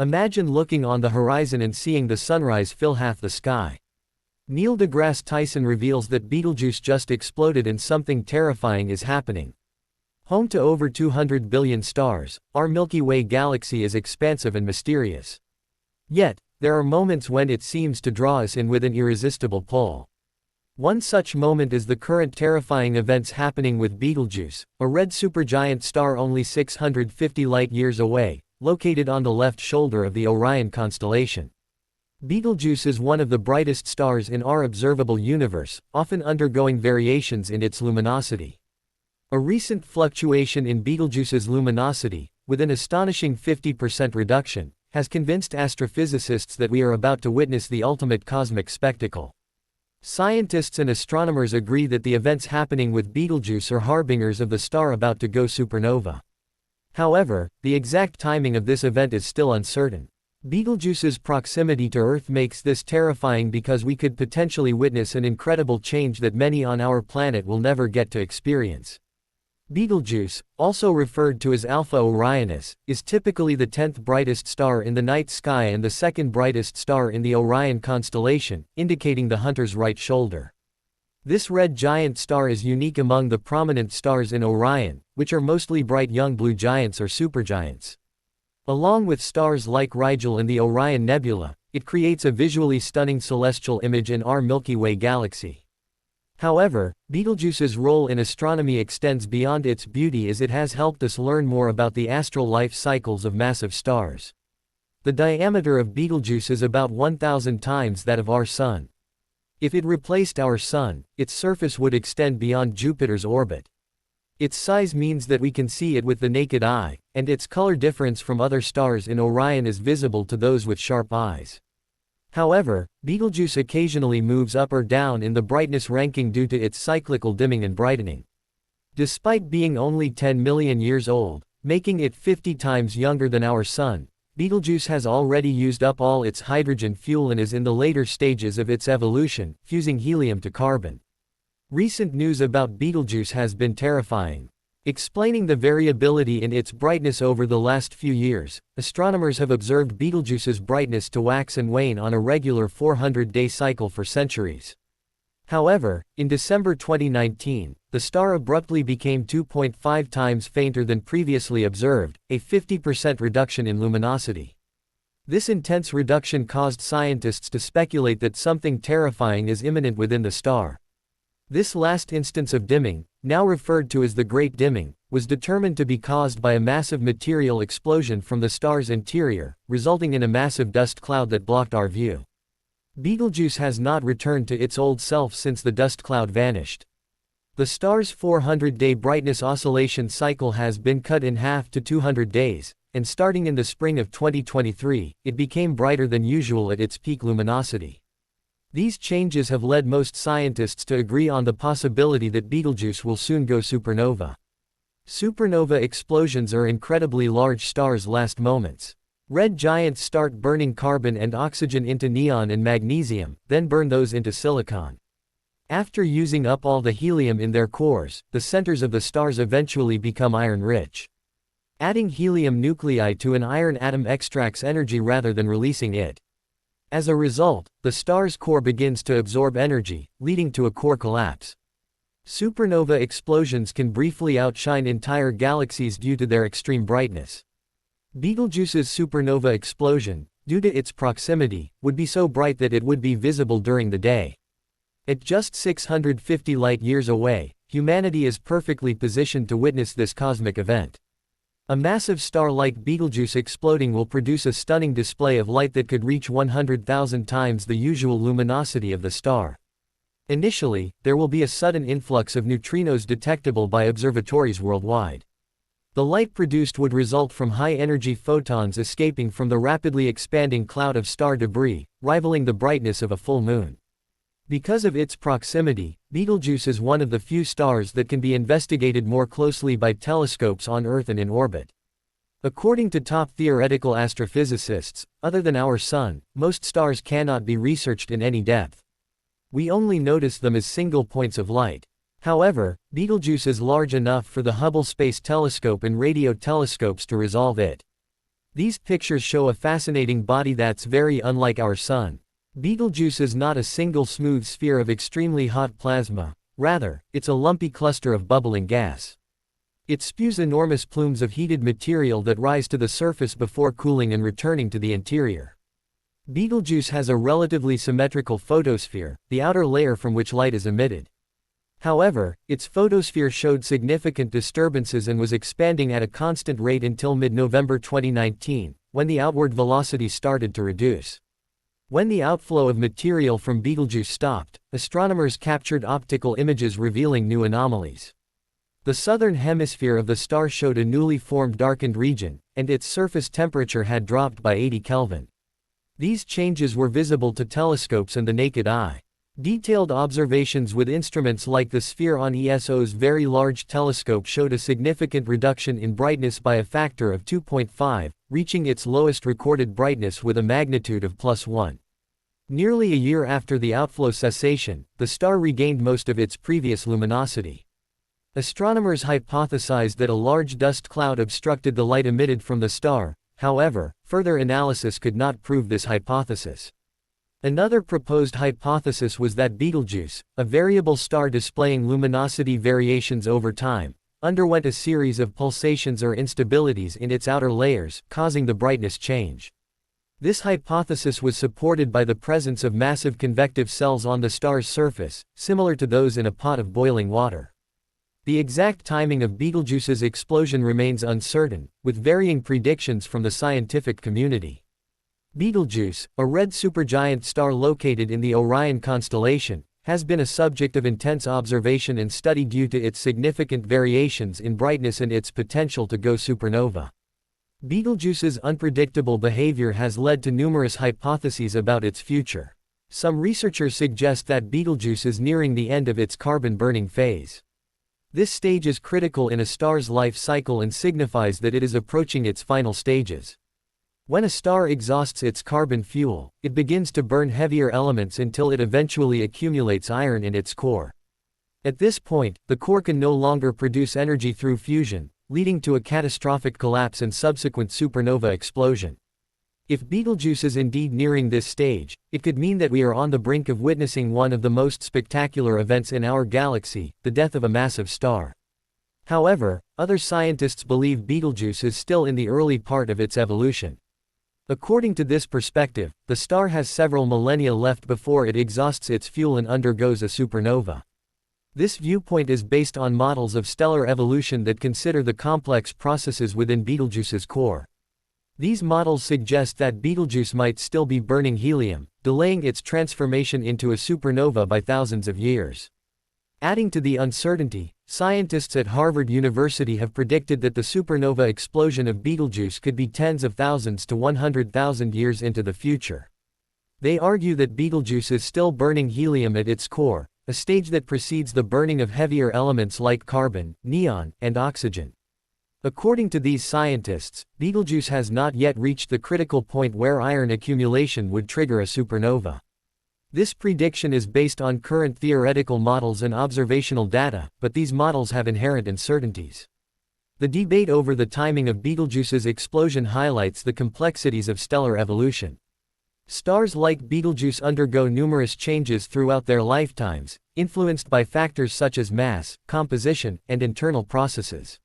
Imagine looking on the horizon and seeing the sunrise fill half the sky. Neil deGrasse Tyson reveals that Betelgeuse just exploded and something terrifying is happening. Home to over 200 billion stars, our Milky Way galaxy is expansive and mysterious. Yet, there are moments when it seems to draw us in with an irresistible pull. One such moment is the current terrifying events happening with Betelgeuse, a red supergiant star only 650 light-years away, located on the left shoulder of the Orion constellation. Betelgeuse is one of the brightest stars in our observable universe, often undergoing variations in its luminosity. A recent fluctuation in Betelgeuse's luminosity, with an astonishing 50% reduction, has convinced astrophysicists that we are about to witness the ultimate cosmic spectacle. Scientists and astronomers agree that the events happening with Betelgeuse are harbingers of the star about to go supernova. However, the exact timing of this event is still uncertain. Betelgeuse's proximity to Earth makes this terrifying because we could potentially witness an incredible change that many on our planet will never get to experience. Betelgeuse, also referred to as Alpha Orionis, is typically the 10th brightest star in the night sky and the second brightest star in the Orion constellation, indicating the hunter's right shoulder. This red giant star is unique among the prominent stars in Orion, which are mostly bright young blue giants or supergiants. Along with stars like Rigel and the Orion Nebula, it creates a visually stunning celestial image in our Milky Way galaxy. However, Betelgeuse's role in astronomy extends beyond its beauty as it has helped us learn more about the astral life cycles of massive stars. The diameter of Betelgeuse is about 1,000 times that of our Sun. If it replaced our Sun, its surface would extend beyond Jupiter's orbit. Its size means that we can see it with the naked eye, and its color difference from other stars in Orion is visible to those with sharp eyes. However, Betelgeuse occasionally moves up or down in the brightness ranking due to its cyclical dimming and brightening. Despite being only 10 million years old, making it 50 times younger than our Sun, Betelgeuse has already used up all its hydrogen fuel and is in the later stages of its evolution, fusing helium to carbon. Recent news about Betelgeuse has been terrifying. Explaining the variability in its brightness over the last few years, astronomers have observed Betelgeuse's brightness to wax and wane on a regular 400-day cycle for centuries. However, in December 2019, the star abruptly became 2.5 times fainter than previously observed, a 50% reduction in luminosity. This intense reduction caused scientists to speculate that something terrifying is imminent within the star. This last instance of dimming, now referred to as the Great Dimming, was determined to be caused by a massive material explosion from the star's interior, resulting in a massive dust cloud that blocked our view. Betelgeuse has not returned to its old self since the dust cloud vanished. The star's 400-day brightness oscillation cycle has been cut in half to 200 days, and starting in the spring of 2023, it became brighter than usual at its peak luminosity. These changes have led most scientists to agree on the possibility that Betelgeuse will soon go supernova. Supernova explosions are incredibly large stars' last moments. Red giants start burning carbon and oxygen into neon and magnesium, then burn those into silicon. After using up all the helium in their cores, the centers of the stars eventually become iron-rich. Adding helium nuclei to an iron atom extracts energy rather than releasing it. As a result, the star's core begins to absorb energy, leading to a core collapse. Supernova explosions can briefly outshine entire galaxies due to their extreme brightness. Betelgeuse's supernova explosion, due to its proximity, would be so bright that it would be visible during the day. At just 650 light-years away, humanity is perfectly positioned to witness this cosmic event. A massive star like Betelgeuse exploding will produce a stunning display of light that could reach 100,000 times the usual luminosity of the star. Initially, there will be a sudden influx of neutrinos detectable by observatories worldwide. The light produced would result from high-energy photons escaping from the rapidly expanding cloud of star debris, rivaling the brightness of a full moon. Because of its proximity, Betelgeuse is one of the few stars that can be investigated more closely by telescopes on Earth and in orbit. According to top theoretical astrophysicists, other than our Sun, most stars cannot be researched in any depth. We only notice them as single points of light. However, Betelgeuse is large enough for the Hubble Space Telescope and radio telescopes to resolve it. These pictures show a fascinating body that's very unlike our Sun. Betelgeuse is not a single smooth sphere of extremely hot plasma, rather, it's a lumpy cluster of bubbling gas. It spews enormous plumes of heated material that rise to the surface before cooling and returning to the interior. Betelgeuse has a relatively symmetrical photosphere, the outer layer from which light is emitted. However, its photosphere showed significant disturbances and was expanding at a constant rate until mid-November 2019, when the outward velocity started to reduce. When the outflow of material from Betelgeuse stopped, astronomers captured optical images revealing new anomalies. The southern hemisphere of the star showed a newly formed darkened region, and its surface temperature had dropped by 80 Kelvin. These changes were visible to telescopes and the naked eye. Detailed observations with instruments like the Sphere on ESO's Very Large Telescope showed a significant reduction in brightness by a factor of 2.5, reaching its lowest recorded brightness with a magnitude of +1. Nearly a year after the outflow cessation, the star regained most of its previous luminosity. Astronomers hypothesized that a large dust cloud obstructed the light emitted from the star, however, further analysis could not prove this hypothesis. Another proposed hypothesis was that Betelgeuse, a variable star displaying luminosity variations over time, underwent a series of pulsations or instabilities in its outer layers, causing the brightness change. This hypothesis was supported by the presence of massive convective cells on the star's surface, similar to those in a pot of boiling water. The exact timing of Betelgeuse's explosion remains uncertain, with varying predictions from the scientific community. Betelgeuse, a red supergiant star located in the Orion constellation, has been a subject of intense observation and study due to its significant variations in brightness and its potential to go supernova. Betelgeuse's unpredictable behavior has led to numerous hypotheses about its future. Some researchers suggest that Betelgeuse is nearing the end of its carbon-burning phase. This stage is critical in a star's life cycle and signifies that it is approaching its final stages. When a star exhausts its carbon fuel, it begins to burn heavier elements until it eventually accumulates iron in its core. At this point, the core can no longer produce energy through fusion, leading to a catastrophic collapse and subsequent supernova explosion. If Betelgeuse is indeed nearing this stage, it could mean that we are on the brink of witnessing one of the most spectacular events in our galaxy, the death of a massive star. However, other scientists believe Betelgeuse is still in the early part of its evolution. According to this perspective, the star has several millennia left before it exhausts its fuel and undergoes a supernova. This viewpoint is based on models of stellar evolution that consider the complex processes within Betelgeuse's core. These models suggest that Betelgeuse might still be burning helium, delaying its transformation into a supernova by thousands of years. Adding to the uncertainty, scientists at Harvard University have predicted that the supernova explosion of Betelgeuse could be tens of thousands to 100,000 years into the future. They argue that Betelgeuse is still burning helium at its core, a stage that precedes the burning of heavier elements like carbon, neon, and oxygen. According to these scientists, Betelgeuse has not yet reached the critical point where iron accumulation would trigger a supernova. This prediction is based on current theoretical models and observational data, but these models have inherent uncertainties. The debate over the timing of Betelgeuse's explosion highlights the complexities of stellar evolution. Stars like Betelgeuse undergo numerous changes throughout their lifetimes, influenced by factors such as mass, composition, and internal processes.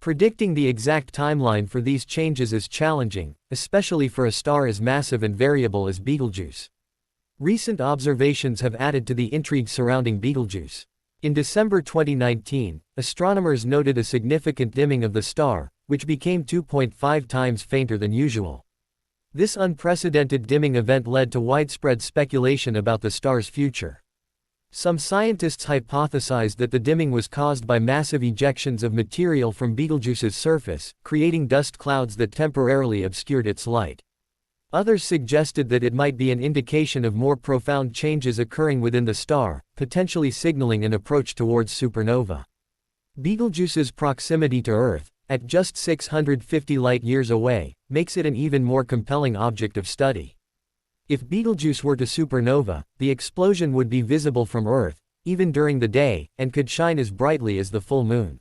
Predicting the exact timeline for these changes is challenging, especially for a star as massive and variable as Betelgeuse. Recent observations have added to the intrigue surrounding Betelgeuse. In December 2019, astronomers noted a significant dimming of the star, which became 2.5 times fainter than usual. This unprecedented dimming event led to widespread speculation about the star's future. Some scientists hypothesized that the dimming was caused by massive ejections of material from Betelgeuse's surface, creating dust clouds that temporarily obscured its light. Others suggested that it might be an indication of more profound changes occurring within the star, potentially signaling an approach towards supernova. Betelgeuse's proximity to Earth, at just 650 light-years away, makes it an even more compelling object of study. If Betelgeuse were to supernova, the explosion would be visible from Earth, even during the day, and could shine as brightly as the full moon.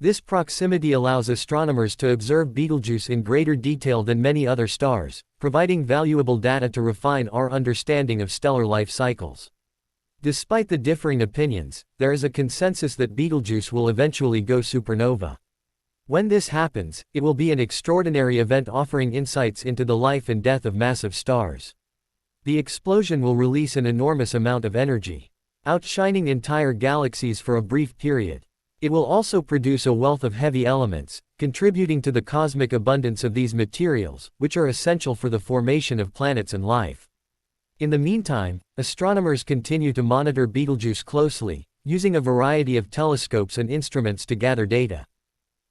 This proximity allows astronomers to observe Betelgeuse in greater detail than many other stars, providing valuable data to refine our understanding of stellar life cycles. Despite the differing opinions, there is a consensus that Betelgeuse will eventually go supernova. When this happens, it will be an extraordinary event offering insights into the life and death of massive stars. The explosion will release an enormous amount of energy, outshining entire galaxies for a brief period. It will also produce a wealth of heavy elements, contributing to the cosmic abundance of these materials, which are essential for the formation of planets and life. In the meantime, astronomers continue to monitor Betelgeuse closely, using a variety of telescopes and instruments to gather data.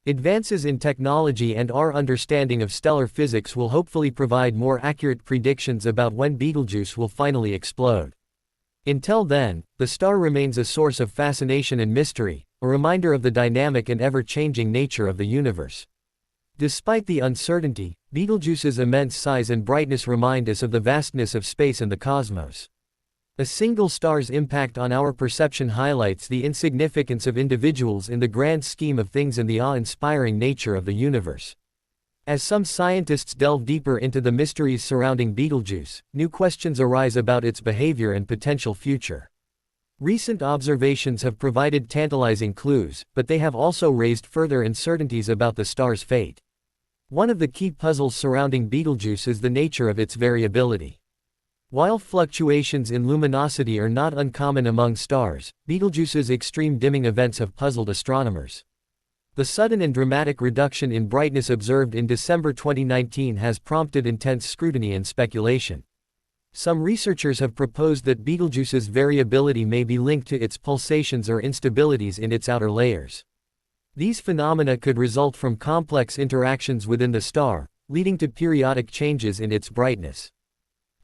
Advances in technology and our understanding of stellar physics will hopefully provide more accurate predictions about when Betelgeuse will finally explode. Until then, the star remains a source of fascination and mystery, a reminder of the dynamic and ever-changing nature of the universe. Despite the uncertainty, Betelgeuse's immense size and brightness remind us of the vastness of space and the cosmos. A single star's impact on our perception highlights the insignificance of individuals in the grand scheme of things and the awe-inspiring nature of the universe. As some scientists delve deeper into the mysteries surrounding Betelgeuse, new questions arise about its behavior and potential future. Recent observations have provided tantalizing clues, but they have also raised further uncertainties about the star's fate. One of the key puzzles surrounding Betelgeuse is the nature of its variability. While fluctuations in luminosity are not uncommon among stars, Betelgeuse's extreme dimming events have puzzled astronomers. The sudden and dramatic reduction in brightness observed in December 2019 has prompted intense scrutiny and speculation. Some researchers have proposed that Betelgeuse's variability may be linked to its pulsations or instabilities in its outer layers. These phenomena could result from complex interactions within the star, leading to periodic changes in its brightness.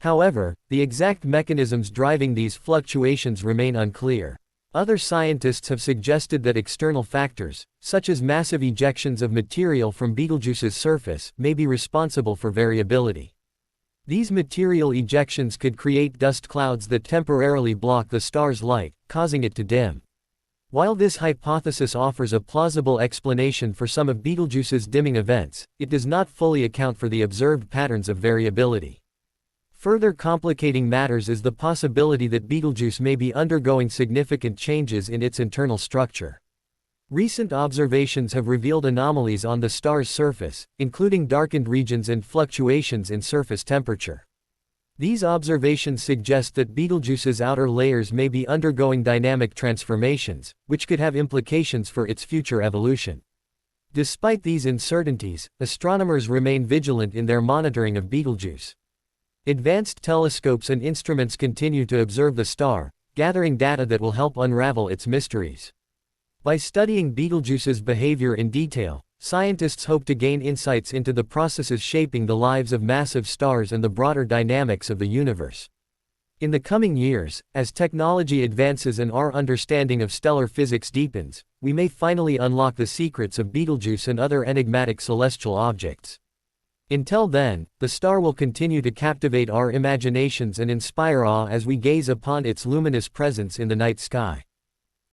However, the exact mechanisms driving these fluctuations remain unclear. Other scientists have suggested that external factors, such as massive ejections of material from Betelgeuse's surface, may be responsible for variability. These material ejections could create dust clouds that temporarily block the star's light, causing it to dim. While this hypothesis offers a plausible explanation for some of Betelgeuse's dimming events, it does not fully account for the observed patterns of variability. Further complicating matters is the possibility that Betelgeuse may be undergoing significant changes in its internal structure. Recent observations have revealed anomalies on the star's surface, including darkened regions and fluctuations in surface temperature. These observations suggest that Betelgeuse's outer layers may be undergoing dynamic transformations, which could have implications for its future evolution. Despite these uncertainties, astronomers remain vigilant in their monitoring of Betelgeuse. Advanced telescopes and instruments continue to observe the star, gathering data that will help unravel its mysteries. By studying Betelgeuse's behavior in detail, scientists hope to gain insights into the processes shaping the lives of massive stars and the broader dynamics of the universe. In the coming years, as technology advances and our understanding of stellar physics deepens, we may finally unlock the secrets of Betelgeuse and other enigmatic celestial objects. Until then, the star will continue to captivate our imaginations and inspire awe as we gaze upon its luminous presence in the night sky.